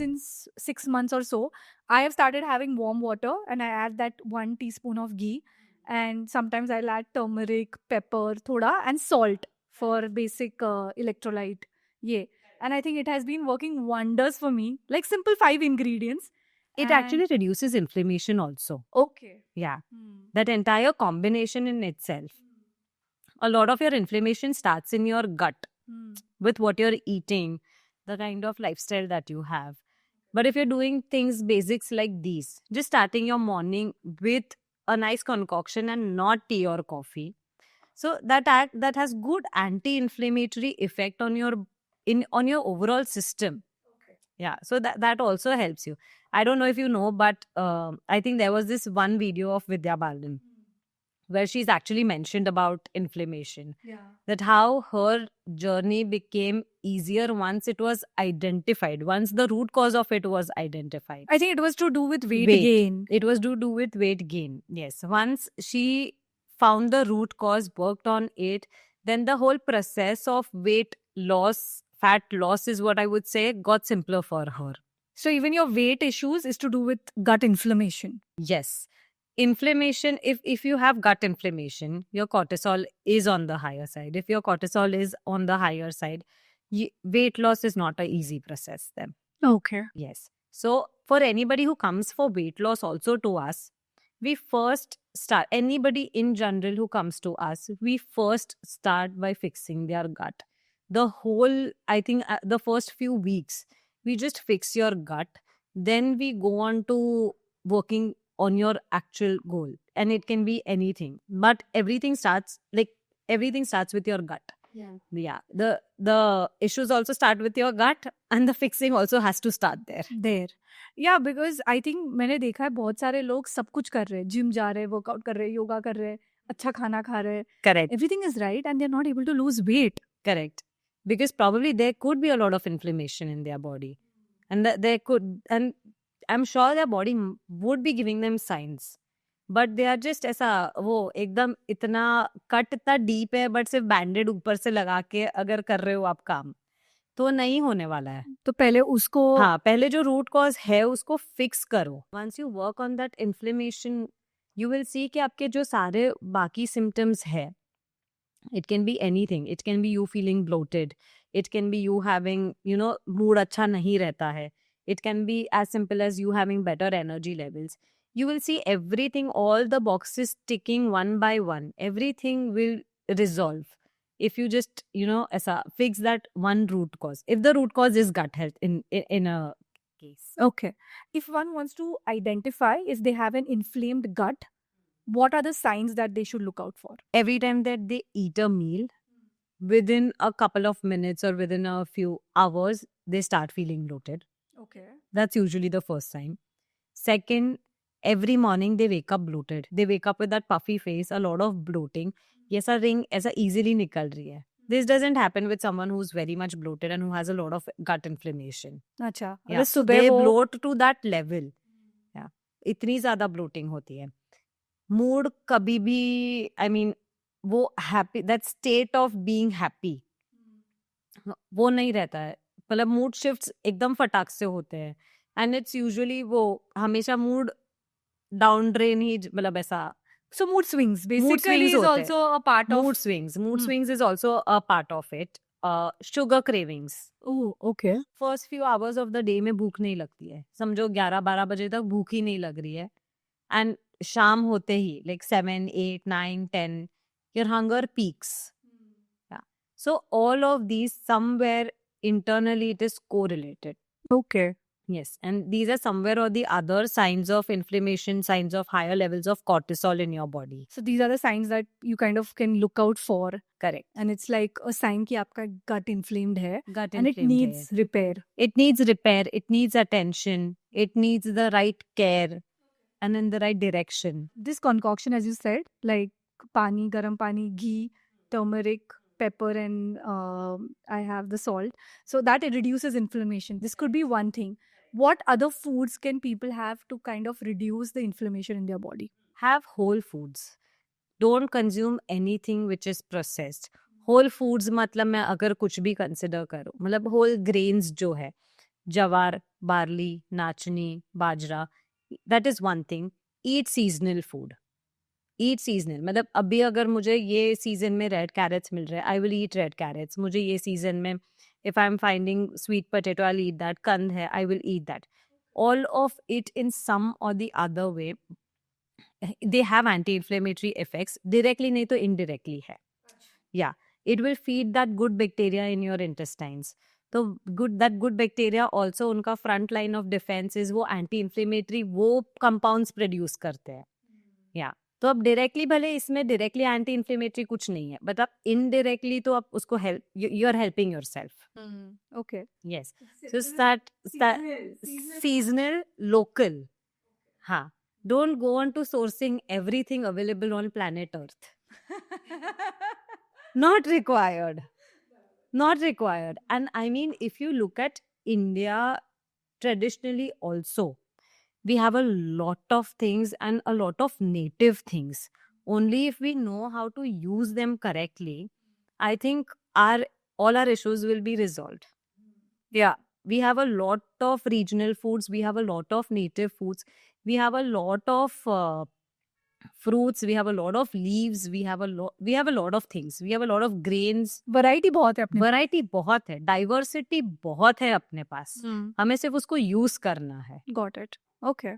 since 6 months or so, I have started having warm water and I add that 1 teaspoon of ghee, and sometimes I'll add turmeric, pepper, thoda, and salt for basic electrolyte. Yeah, and I think it has been working wonders for me. Like simple 5 ingredients. It And actually reduces inflammation also. okay. Yeah. Hmm. That entire combination in itself. A lot of your inflammation starts in your gut Hmm. with what you're eating, the kind of lifestyle that you have. But if you're doing things basics like these, just starting your morning with a nice concoction and not tea or coffee, so that has good anti-inflammatory effect on your overall system. Yeah, so that also helps you. I don't know if you know, but I think there was this one video of Vidya Balan where she's actually mentioned about inflammation, Yeah. that how her journey became easier once it was identified, once the root cause of it was identified. I think it was to do with weight Weight. gain. It was to do with weight gain. Yes. Once she found the root cause, worked on it, then the whole process of weight loss, fat loss is what I would say, got simpler for her. So even your weight issues is to do with gut inflammation. Yes. Inflammation, if you have gut inflammation, your cortisol is on the higher side. If your cortisol is on the higher side, weight loss is not an easy process then. Okay. Yes. So for anybody who comes for weight loss also to us, we first start, anybody in general who comes to us, we first start by fixing their gut. The whole, I think the first few weeks, we just fix your gut. Then we go on to working on your actual goal. And it can be anything. But everything starts with your gut. Yeah. The issues also start with your gut, and the fixing also has to start there. There. Yeah, because I think मैंने देखा है बहुत सारे लोग सब कुछ कर रहे हैं, जिम जा रहे हैं, वर्कआउट कर रहे हैं, योगा कर रहे हैं, अच्छा खाना खा रहे हैं. Correct. Everything is right and they're not able to lose weight. Correct. Because probably there could be a lot of inflammation in their body. And and I'm sure their body would be giving them signs. But they are just ऐसा वो एकदम इतना cut इतना deep है, but सिर्फ बैंडेड ऊपर से लगा के अगर कर रहे हो आप काम, तो नहीं होने वाला है. तो पहले उसको हाँ, पहले जो रूट कॉज है उसको फिक्स करो. Once you work on that inflammation, you will see कि आपके जो सारे बाकी सिम्टम्स है, it can be anything. It can be you feeling bloated. It can be you having, mood अच्छा नहीं रहता है. It can be as simple as you having better energy levels. You will see everything, all the boxes ticking one by one. Everything will resolve if you just, ऐसा fix that one root cause. If the root cause is gut health in a case. Okay. If one wants to identify if they have an inflamed gut, what are the signs that they should look out for? Every time that they eat a meal, within a couple of minutes or within a few hours, they start feeling bloated. Okay. That's usually the first sign. Second, every morning they wake up bloated. They wake up with that puffy face, a lot of bloating. Yes, a ring ऐसा easily निकल रही है. This doesn't happen with someone who's very much bloated and who has a lot of gut inflammation. अच्छा. Yeah. अगर So सुबह they वो bloat to that level. Yeah. इतनी ज़्यादा bloating होती है. Mood कभी भी, I mean, वो happy, that state of being happy, वो नहीं रहता है. मतलब मूड शिफ्ट्स एकदम फटाक से होते हैं. एंड इट्स यूजुअली वो हमेशा मूड डाउन ड्रेन ही, मतलब ऐसा. So mood swings basically swings is होते हैं. also a part of Mood swings is also a part of it. Sugar cravings. Oh, okay. First few hours of the day में भूख नहीं लगती है. समझो 11-12 बजे तक भूख ही नहीं लग रही है. एंड शाम होते ही like 7, 8, 9, 10, your hunger peaks. Yeah. So all of these, somewhere internally it is correlated. Okay. Yes. And these are somewhere or the other signs of inflammation, signs of higher levels of cortisol in your body. So these are the signs that you kind of can look out for. Correct. And it's like a sign कि आपका gut inflamed है. Gut and it inflamed needs है. repair. It needs repair. It needs attention. It needs the right care and in the right direction. This concoction, as you said, like pani, garam pani, ghee, turmeric, pepper, and I have the salt. So that it reduces inflammation. This could be one thing. What other foods can people have to kind of reduce the inflammation in their body? Have whole foods. Don't consume anything which is processed. Whole foods मतलब मैं अगर कुछ भी consider करूँ, मतलब whole grains जो है, jawar, barley, nachni, bajra. That is one thing. Eat seasonal food. Eat seasonal, मतलब अभी अगर मुझे ये सीजन में रेड कैरेट्स मिल रहे हैं, I will eat red carrots. मुझे ये सीजन में if I am finding sweet potato, I will eat that. कंद है, I will eat that. All of it in some or the other way they have anti inflammatory effects, directly नहीं तो indirectly है. या it will feed that good bacteria in your intestines. तो that good bacteria also, उनका front line of defence is वो anti inflammatory वो compounds produce करते हैं. या तो अब डायरेक्टली, भले इसमें डायरेक्टली एंटी इन्फ्लेमेटरी कुछ नहीं है, बट आप इनडायरेक्टली तो आप उसको help, you are helping yourself. Okay. Yes. So seasonal, local. हाँ, don't go on to sourcing everything available on planet Earth. Not required. Not required. And I mean, if you look at India traditionally also, we have a lot of things and a lot of native things. Only if we know how to use them correctly, I think all our issues will be resolved. Yeah, we have a lot of regional foods, we have a lot of native foods, we have a lot of fruits, we have a lot of leaves, we have a lot of things, we have a lot of grains. Variety बहुत है अपने variety बहुत है, diversity बहुत है अपने पास. Hmm. हमें सिर्फ उसको यूज करना है. Got it. Okay.